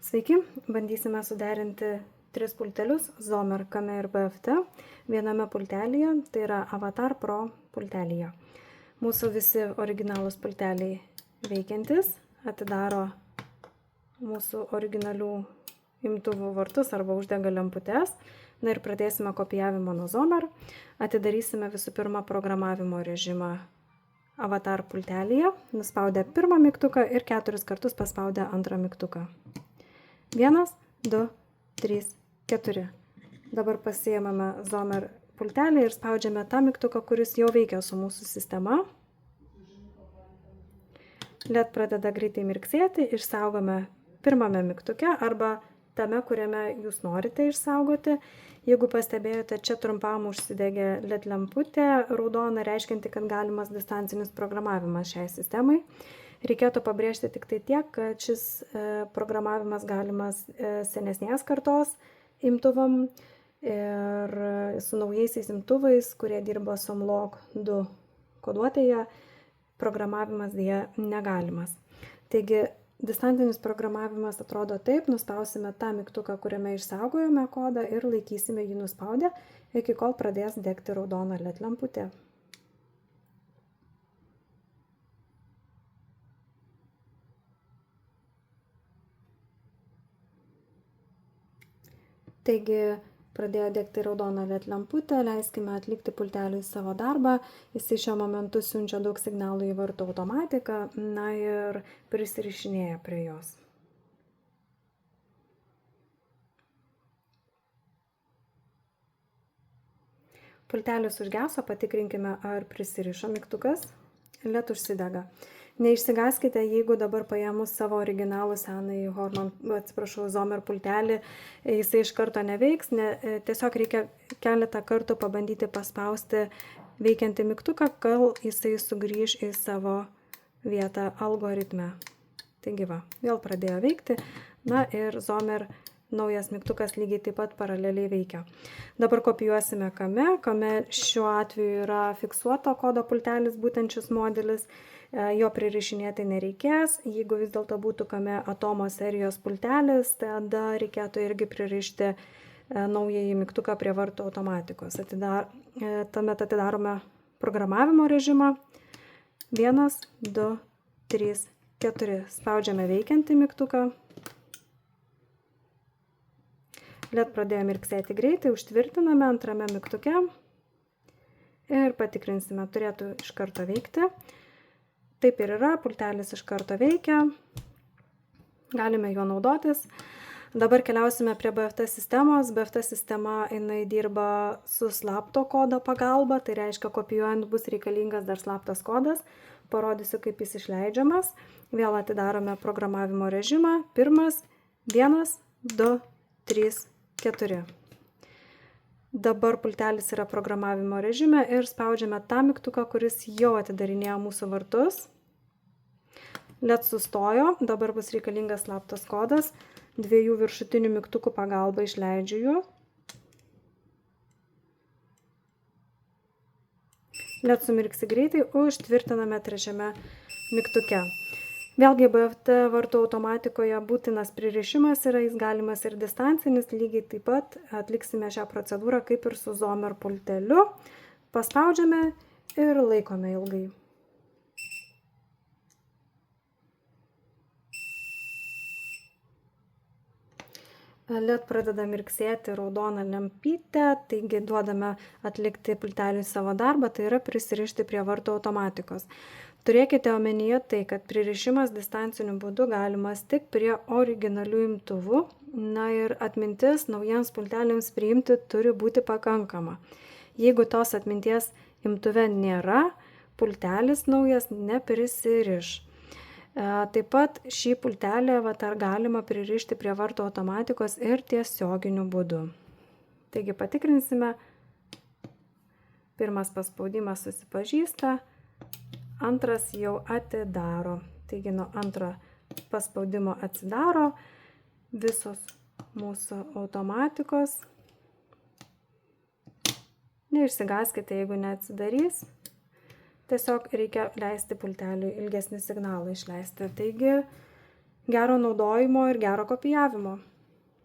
Sveiki, bandysime suderinti 3 pultelius Zomer, Kame ir BFT viename pultelyje, tai yra Avatar Pro pultelyje. Mūsų visi originalūs pulteliai veikiantis atidaro mūsų originalių imtuvų vartus arba uždega lemputes. Na ir pradėsime kopijavimą nuo Zomer. Atidarysime visų pirma programavimo režimą Avatar pultelyje, nuspaudę pirmą mygtuką ir 4 kartus paspaudę antrą mygtuką. 1, 2, 3, 4. Dabar pasiėmame Zomer pultelį ir spaudžiame tą mygtuką, kuris jau veikia su mūsų sistema. LED pradeda greitai mirksėti, išsaugome pirmame mygtuke arba tame, kuriame jūs norite išsaugoti. Jeigu pastebėjote, čia trumpam užsidegė LED lemputė raudona, reiškianti, kad galimas distancinis programavimas šiai sistemai. Reikėtų pabrėžti tik tai tiek, kad šis programavimas galimas senesnės kartos imtuvam ir su naujaisiais imtuvais, kurie dirba su Omlog 2 koduotėje, programavimas dėja negalimas. Taigi, distancinis programavimas atrodo taip, nuspausime tą mygtuką, kuriame išsaugojome kodą ir laikysime jį nuspaudę, iki kol pradės degti raudona LED lemputė. Taigi, pradėjo degti raudona LED lemputė, leiskime atlikti pulteliui savo darbą. Jisai šiuo momentu siunčia daug signalų į vartų automatiką, na ir prisirišinėja prie jos. Pultelis užgeso, patikrinkime, ar prisirišo mygtukas. LED užsidega. Neišsigaskite, jeigu dabar paėmus savo originalų senąjį Zomer pultelį, jisai iš karto neveiks, tiesiog reikia keletą kartų pabandyti paspausti veikiantį mygtuką, kol jisai sugrįž į savo vietą algoritme. Taigi va, vėl pradėjo veikti, na ir Zomer naujas mygtukas lygiai taip pat paraleliai veikia. Dabar kopijuosime Kame. Kame šiuo atveju yra fiksuoto kodo pultelis, būtent šis modelis. Jo pririšinėti nereikės. Jeigu vis dėlto būtų Kame Atomo serijos pultelis, tada reikėtų irgi pririšti naująjį mygtuką prie vartų automatikos. Tuomet atidarome programavimo režimą. 1, 2, 3, 4. Spaudžiame veikiantį mygtuką. LED pradėjo mirksėti greitai, užtvirtiname antrame mygtuke ir patikrinsime, turėtų iš karto veikti. Taip ir yra, pultelis iš karto veikia, galime juo naudotis. Dabar keliausime prie BFT sistemos. BFT sistema jinai dirba su slapto kodo pagalba, tai reiškia, kopijuojant bus reikalingas dar slaptas kodas. Parodysiu, kaip jis išleidžiamas. Vėl atidarome programavimo režimą. 1, 2, 3, 4. Dabar pultelis yra programavimo režime ir spaudžiame tą mygtuką, kuris jau atidarinėjo mūsų vartus. LED sustojo, dabar bus reikalingas slaptas kodas. 2 viršutinių mygtukų pagalba išleidžiu jų. LED sumirksi greitai, užtvirtiname trečiame mygtuke. Vėlgi BFT vartų automatikoje būtinas pririšimas yra, jis galimas ir distancinis, lygiai taip pat atliksime šią procedūrą kaip ir su Zomer pulteliu. Paspaudžiame ir laikome ilgai. LED pradeda mirksėti raudoną lempytę, taigi duodame atlikti pulteliui savo darbą, tai yra prisirišti prie vartų automatikos. Turėkite omenyje tai, kad pririšimas distanciniu būdu galimas tik prie originalių imtuvų, na ir atmintis naujiems pulteliams priimti turi būti pakankama. Jeigu tos atminties imtuve nėra, pultelis naujas neprisiriš. Taip pat šį pultelį galima pririšti prie vartų automatikos ir tiesioginiu būdu. Taigi patikrinsime. Pirmas paspaudimas susipažįsta, antras jau atidaro. Taigi nuo antro paspaudimo atsidaro visos mūsų automatikos. Neišsigaskite, jeigu neatsidarys. Tiesiog reikia leisti pulteliui ilgesnį signalą išleisti. Taigi gero naudojimo ir gero kopijavimo.